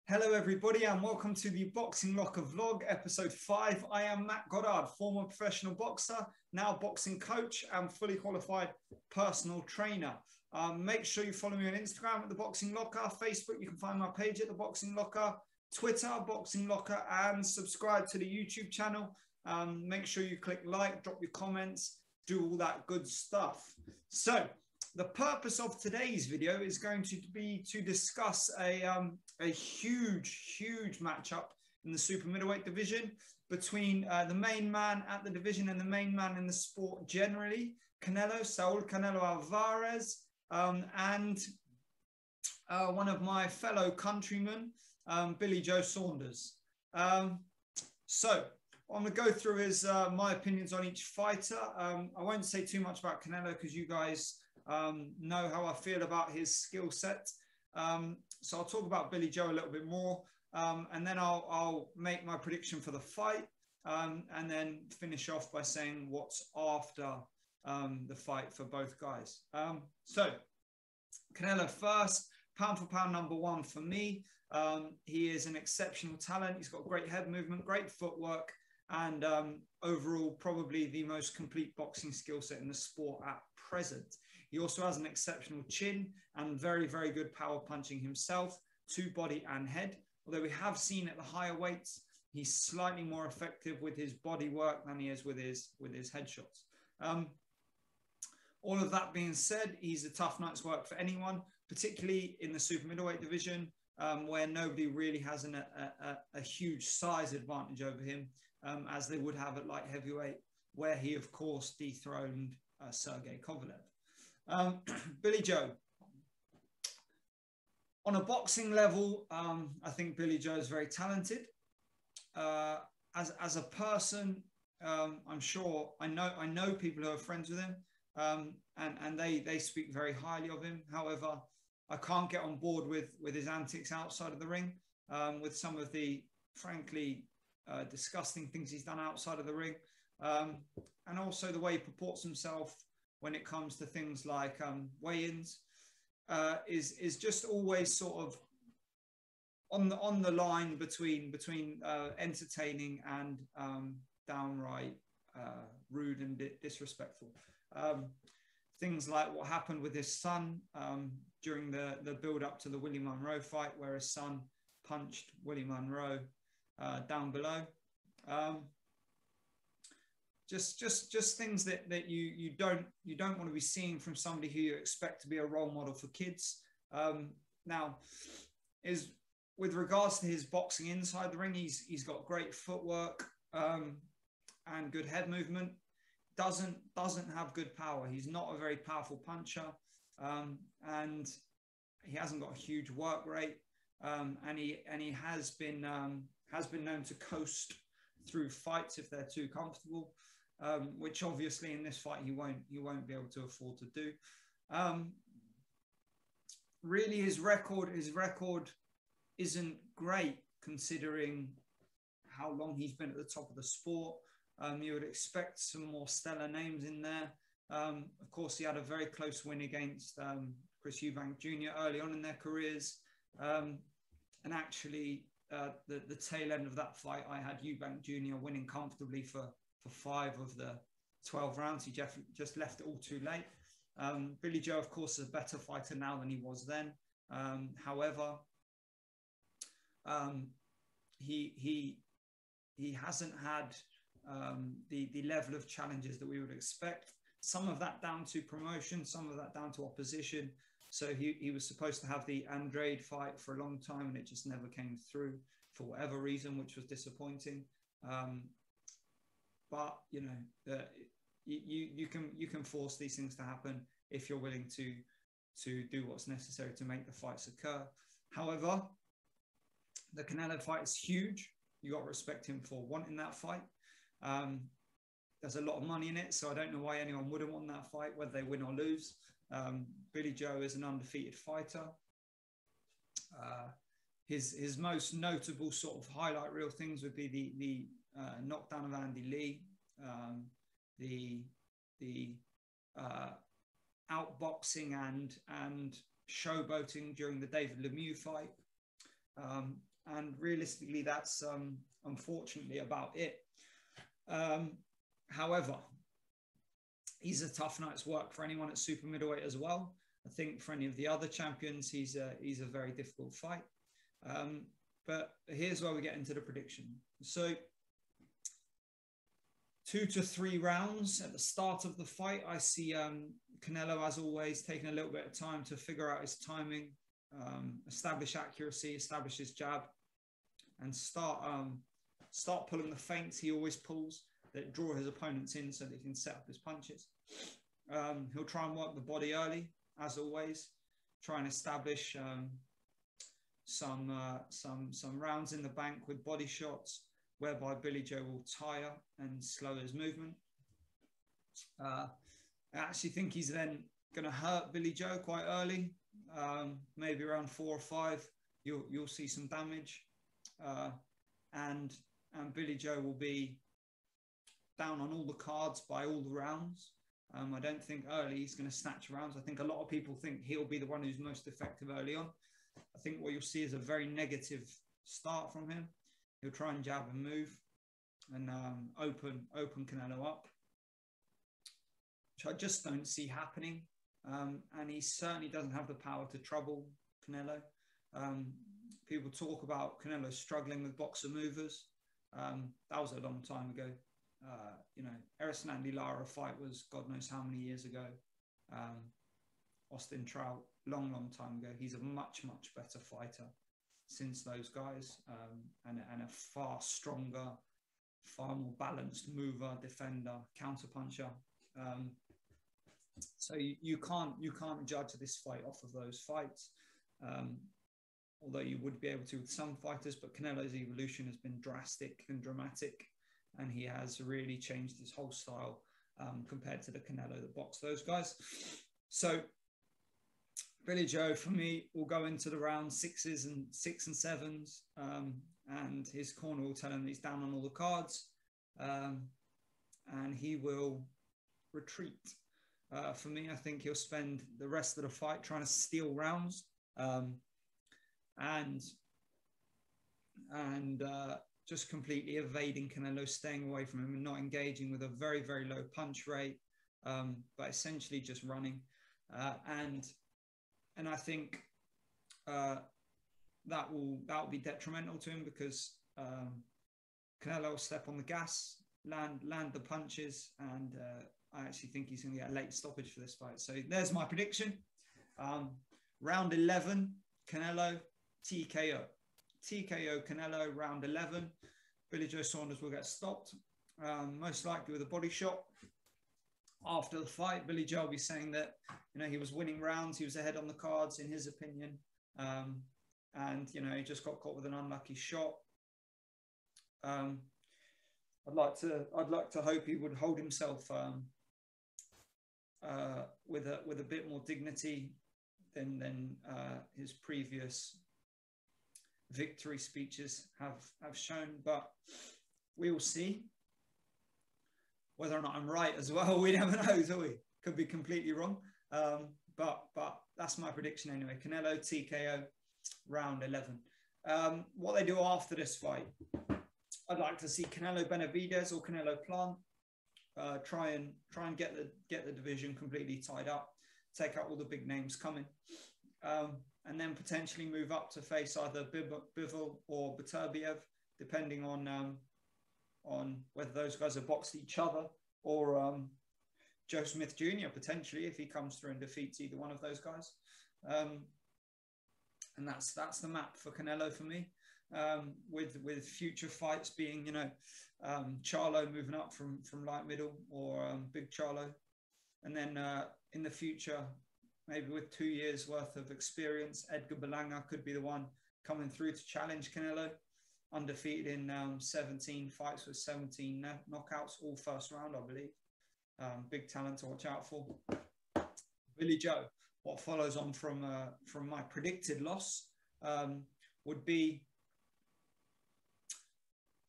Hello everybody and welcome to the Boxing Locker vlog, episode 5. I am Matt Goddard, former professional boxer, now boxing coach and fully qualified personal trainer. Make sure you follow me on Instagram at The Boxing Locker, Facebook, you can find my page at The Boxing Locker, Twitter, Boxing Locker, and subscribe to the YouTube channel. Make sure you click like, drop your comments, do all that good stuff. So, the purpose of today's video is going to be to discuss a huge matchup in the super middleweight division between the main man at the division and the main man in the sport generally, Saul Alvarez, and one of my fellow countrymen, Billy Joe Saunders. So what I'm going to go through is my opinions on each fighter. I won't say too much about Canelo because you guys know how I feel about his skill set. So I'll talk about Billy Joe a little bit more, and then I'll make my prediction for the fight, and then finish off by saying what's after the fight for both guys. So Canelo first, pound for pound number one for me. He is an exceptional talent. He's got great head movement, great footwork, and overall probably the most complete boxing skill set in the sport at present. He also has an exceptional chin and very good power punching himself to body and head. Although we have seen at the higher weights, he's slightly more effective with his body work than he is with his headshots. All of that being said, he's a tough night's work for anyone, particularly in the super middleweight division, where nobody really has a huge size advantage over him, as they would have at light heavyweight, where he, of course, dethroned Sergey Kovalev. Billy Joe. On a boxing level, I think Billy Joe is very talented. As a person, I'm sure I know people who are friends with him, and they speak very highly of him. However, I can't get on board with his antics outside of the ring, with some of the frankly disgusting things he's done outside of the ring, and also the way he purports himself when it comes to things like weigh-ins, is just always sort of on the line between entertaining and downright rude and disrespectful. Things like what happened with his son during the build up to the Willie Monroe fight, where his son punched Willie Monroe down below. Just things that you don't want to be seeing from somebody who you expect to be a role model for kids. Now, is with regards to his boxing inside the ring, he's got great footwork and good head movement. Doesn't have good power. He's not a very powerful puncher, and he hasn't got a huge work rate. And he has been known to coast through fights if they're too comfortable. Which obviously in this fight he won't be able to afford to do. Really, his record isn't great considering how long he's been at the top of the sport. You would expect some more stellar names in there. Of course, he had a very close win against Chris Eubank Jr. early on in their careers, and actually the tail end of that fight, I had Eubank Jr. winning comfortably for 5 of the 12 rounds. He just left it all too late. Billy Joe, of course, is a better fighter now than he was then. However, he hasn't had the level of challenges that we would expect. Some of that down to promotion, some of that down to opposition. So he was supposed to have the Andrade fight for a long time, and it just never came through for whatever reason, which was disappointing. But you know, you can force these things to happen if you're willing to do what's necessary to make the fights occur. However, the Canelo fight is huge. You got to respect him for wanting that fight. There's a lot of money in it, so I don't know why anyone wouldn't want that fight, whether they win or lose. Billy Joe is an undefeated fighter. His most notable sort of highlight reel things would be the knockdown of Andy Lee, the outboxing and showboating during the David Lemieux fight. and realistically, that's unfortunately about it. However, he's a tough night's work for anyone at super middleweight as well. I think for any of the other champions, he's a very difficult fight. But here's where we get into the prediction. So 2 to 3 rounds at the start of the fight. I see Canelo, as always, taking a little bit of time to figure out his timing, establish accuracy, establish his jab, and start pulling the feints he always pulls that draw his opponents in so that he can set up his punches. He'll try and work the body early, as always, try and establish some rounds in the bank with body shots, whereby Billy Joe will tire and slow his movement. I actually think he's then going to hurt Billy Joe quite early, maybe around 4 or 5. You'll see some damage, and Billy Joe will be down on all the cards by all the rounds. I don't think early he's going to snatch rounds. I think a lot of people think he'll be the one who's most effective early on. I think what you'll see is a very negative start from him. He'll try and jab and move and open Canelo up, which I just don't see happening. And he certainly doesn't have the power to trouble Canelo. People talk about Canelo struggling with boxer movers. That was a long time ago. Erison Andy Lara fight was God knows how many years ago. Austin Trout, long time ago. He's a much better fighter since those guys, and a far stronger, far more balanced mover, defender, counterpuncher. So you can't judge this fight off of those fights, although you would be able to with some fighters. But Canelo's evolution has been drastic and dramatic, and he has really changed his whole style compared to the Canelo that boxed those guys. So Billy Joe, for me, will go into the round 6s and 6 and 7s, and his corner will tell him he's down on all the cards, and he will retreat. For me, I think he'll spend the rest of the fight trying to steal rounds, and just completely evading Canelo, staying away from him and not engaging with a very low punch rate, but essentially just running. And I think that will be detrimental to him, because Canelo will step on the gas, land the punches, and I actually think he's going to get a late stoppage for this fight. So there's my prediction. Round 11, Canelo, TKO. TKO Canelo, round 11. Billy Joe Saunders will get stopped, most likely with a body shot. After the fight, Billy Joe will be saying that, he was winning rounds, he was ahead on the cards in his opinion, and he just got caught with an unlucky shot. I'd like to hope he would hold himself with a bit more dignity than his previous victory speeches have shown, but we will see. Whether or not I'm right as well, we never know, do we? Could be completely wrong. But that's my prediction anyway. Canelo, TKO, round 11. What they do after this fight, I'd like to see Canelo Benavidez or Canelo Plant try and get the division completely tied up, take out all the big names coming, and then potentially move up to face either Bivol or Beterbiev, depending on whether those guys have boxed each other, or Joe Smith Jr. potentially, if he comes through and defeats either one of those guys. And that's the map for Canelo for me, with future fights being, Charlo moving up from light middle, or Big Charlo. And then in the future, maybe with 2 years worth of experience, Edgar Berlanga could be the one coming through to challenge Canelo. Undefeated in 17 fights with 17 knockouts, all first round, I believe. Big talent to watch out for. Billy Joe, what follows on from my predicted loss would be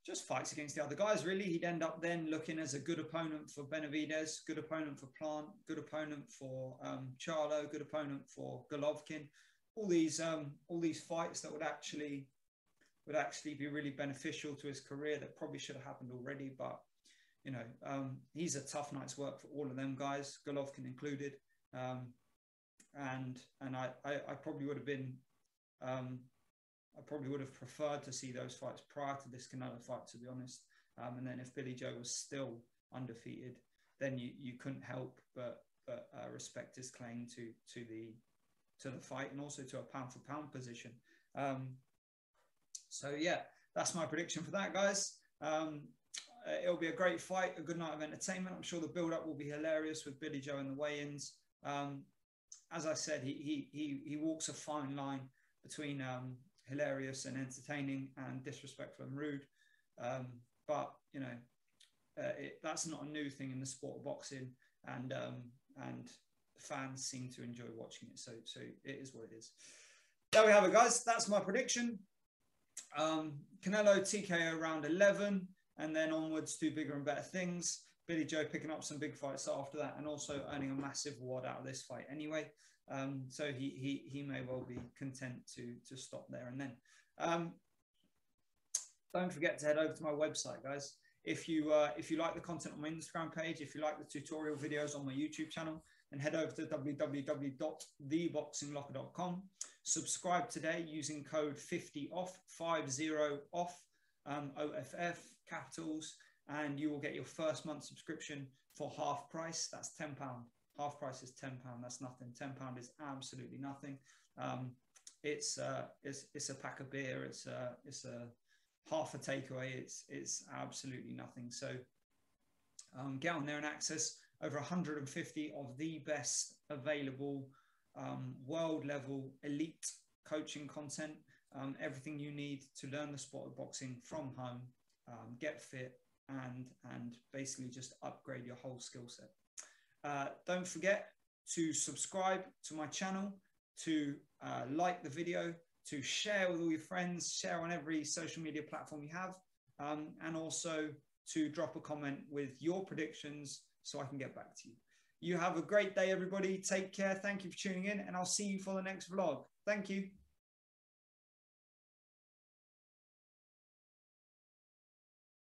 just fights against the other guys, really. He'd end up then looking as a good opponent for Benavidez, good opponent for Plant, good opponent for Charlo, good opponent for Golovkin. All these fights that would actually would actually be really beneficial to his career. That probably should have happened already, but you know, he's a tough night's work for all of them guys, Golovkin included. And I probably would have been, I probably would have preferred to see those fights prior to this Canelo fight, to be honest. And then if Billy Joe was still undefeated, then you couldn't help but respect his claim to the fight, and also to a pound for pound position. So yeah, that's my prediction for that, guys. It'll be a great fight, a good night of entertainment. I'm sure the build-up will be hilarious with Billy Joe and the weigh-ins. As I said, he walks a fine line between hilarious and entertaining, and disrespectful and rude. But you know, that's not a new thing in the sport of boxing, and fans seem to enjoy watching it. So it is what it is. There we have it, guys. That's my prediction. Canelo TKO round 11, and then onwards to bigger and better things. Billy Joe picking up some big fights after that, and also earning a massive wad out of this fight anyway. So he may well be content to stop there and then. Don't forget to head over to my website, guys. If you like the content on my Instagram page, if you like the tutorial videos on my YouTube channel, then head over to www.theboxinglocker.com. Subscribe today using code 50OFF, 50OFF, OFF, capitals, and you will get your first month subscription for half price. That's £10. Half price is £10. That's nothing. £10 is absolutely nothing. It's a pack of beer. It's a half a takeaway. It's absolutely nothing. So get on there and access over 150 of the best available world level elite coaching content. Everything you need to learn the sport of boxing from home, get fit, and basically just upgrade your whole skill set. Don't forget to subscribe to my channel, to like the video, to share with all your friends, share on every social media platform you have, and also to drop a comment with your predictions so I can get back to you. You have a great day, everybody. Take care. Thank you for tuning in, and I'll see you for the next vlog. Thank you.